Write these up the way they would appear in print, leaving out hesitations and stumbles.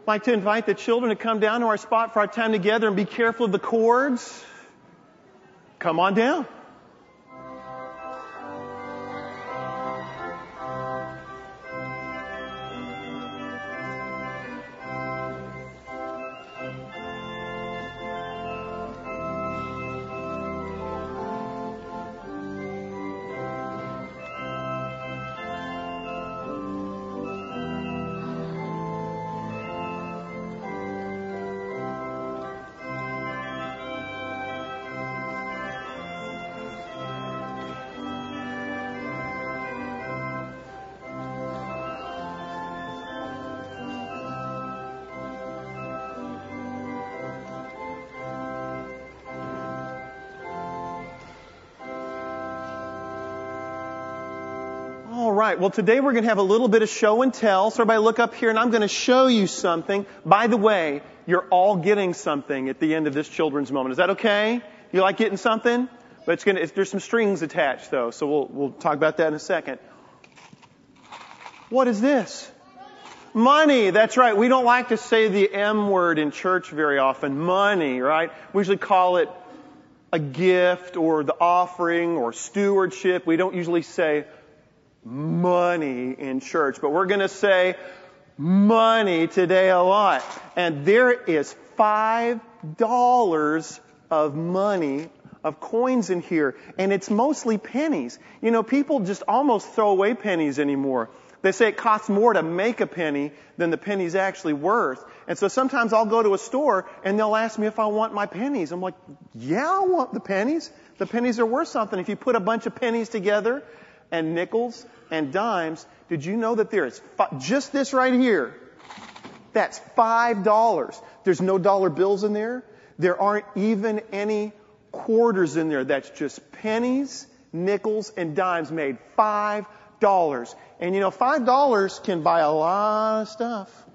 I'd like to invite the children to come down to our spot for our time together and be careful of the cords. Come on down. All right. Well, today we're going to have a little bit of show and tell. So everybody look up here and I'm going to show you something. By the way, you're all getting something at the end of this children's moment. Is that okay? You like getting something? But there's some strings attached though. So we'll talk about that in a second. What is this? Money. That's right. We don't like to say the M word in church very often. Money, right? We usually call it a gift or the offering or stewardship. We don't usually say money in church, but we're going to say money today a lot. And there is $5 of money, of coins in here, and it's mostly pennies. You know, people just almost throw away pennies anymore. They say it costs more to make a penny than the penny's actually worth. And so sometimes I'll go to a store and they'll ask me if I want my pennies. I'm like, yeah, I want the pennies. The pennies are worth something. If you put a bunch of pennies together and nickels and dimes, did you know that there is just this right here? That's $5. There's no dollar bills in there. There aren't even any quarters in there. That's just pennies, nickels, and dimes made $5. And you know, $5 can buy a lot of stuff.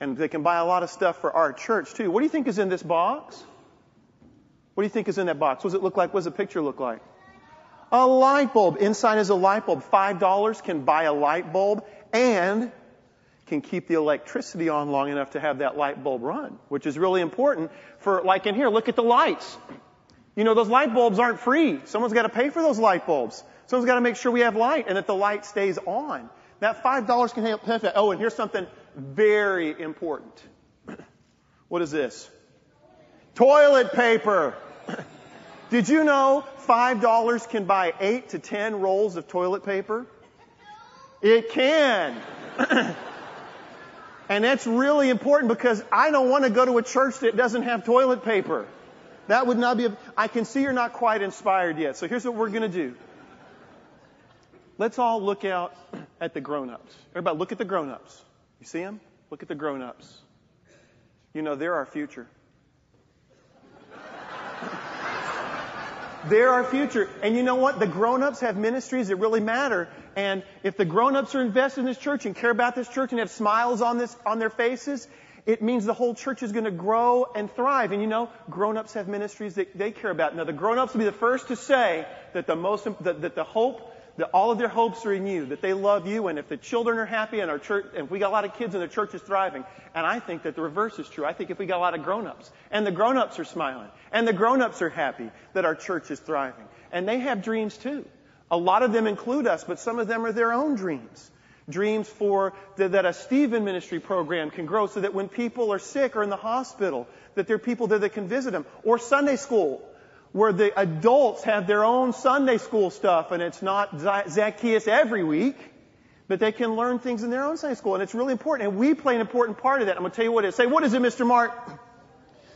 And they can buy a lot of stuff for our church too. What do you think is in this box? What do you think is in that box? What does it look like? What does the picture look like? A light bulb. Inside is a light bulb. $5 can buy a light bulb and can keep the electricity on long enough to have that light bulb run, which is really important for, like in here, look at the lights. You know, those light bulbs aren't free. Someone's got to pay for those light bulbs. Someone's got to make sure we have light and that the light stays on. That $5 can help that. Oh, and here's something very important. What is this? Toilet paper. Did you know $5 can buy 8 to 10 rolls of toilet paper? It can. And that's really important because I don't want to go to a church that doesn't have toilet paper. That would not be I can see you're not quite inspired yet. So here's what we're going to do. Let's all look out at the grown-ups. Everybody look at the grown-ups. You see them? Look at the grown-ups. You know, they're our future. They're our future. And you know what? The grown-ups have ministries that really matter. And if the grown-ups are invested in this church and care about this church and have smiles on their faces, it means the whole church is going to grow and thrive. And you know, grown-ups have ministries that they care about. Now, the grown-ups will be the first to say that that all of their hopes are in you, that they love you, and if the children are happy and our church, and if we got a lot of kids and the church is thriving, and I think that the reverse is true. I think if we got a lot of grown-ups, and the grown-ups are smiling, and the grown-ups are happy, that our church is thriving. And they have dreams too. A lot of them include us, but some of them are their own dreams. Dreams for that a Stephen ministry program can grow so that when people are sick or in the hospital, that there are people there that can visit them. Or Sunday school, where the adults have their own Sunday school stuff, and it's not Zacchaeus every week, but they can learn things in their own Sunday school, and it's really important. And we play an important part of that. I'm going to tell you what it is. Say, what is it, Mr. Mark?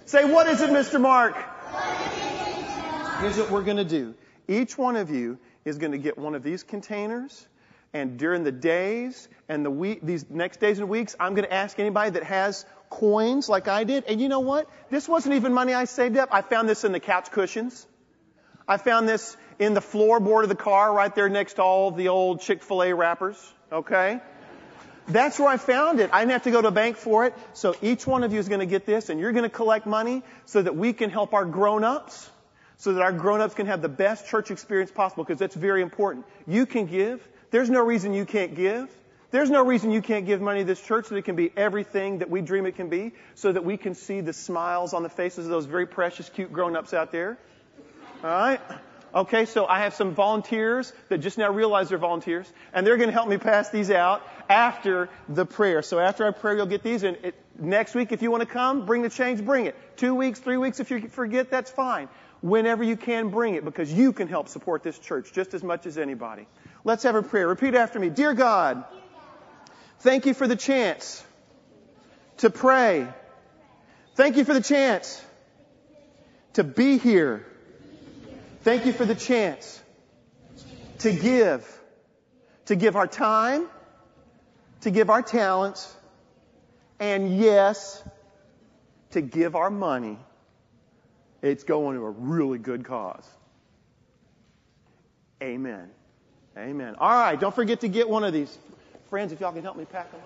Say, what is it, Mr. Mark? Here's what we're going to do. Each one of you is going to get one of these containers, and during the days and the week, these next days and weeks, I'm going to ask anybody that has coins like I did. And you know what? This wasn't even money I saved up. I found this in the couch cushions. I found this in the floorboard of the car right there next to all of the old Chick-fil-A wrappers. Okay? That's where I found it. I didn't have to go to a bank for it. So each one of you is going to get this, and you're going to collect money so that we can help our grown-ups, so that our grown-ups can have the best church experience possible, because that's very important. You can give. There's no reason you can't give. There's no reason you can't give money to this church so that it can be everything that we dream it can be, so that we can see the smiles on the faces of those very precious, cute grown-ups out there. All right? Okay, so I have some volunteers that just now realize they're volunteers, and they're going to help me pass these out after the prayer. So after I pray, you'll get these, and next week, if you want to come, bring the change, bring it. 2 weeks, 3 weeks, if you forget, that's fine. Whenever you can, bring it, because you can help support this church just as much as anybody. Let's have a prayer. Repeat after me. Dear God, thank you for the chance to pray. Thank you for the chance to be here. Thank you for the chance to give our time, to give our talents, and yes, to give our money. It's going to a really good cause. Amen. Amen. All right, don't forget to get one of these. Friends, if y'all can help me pack them.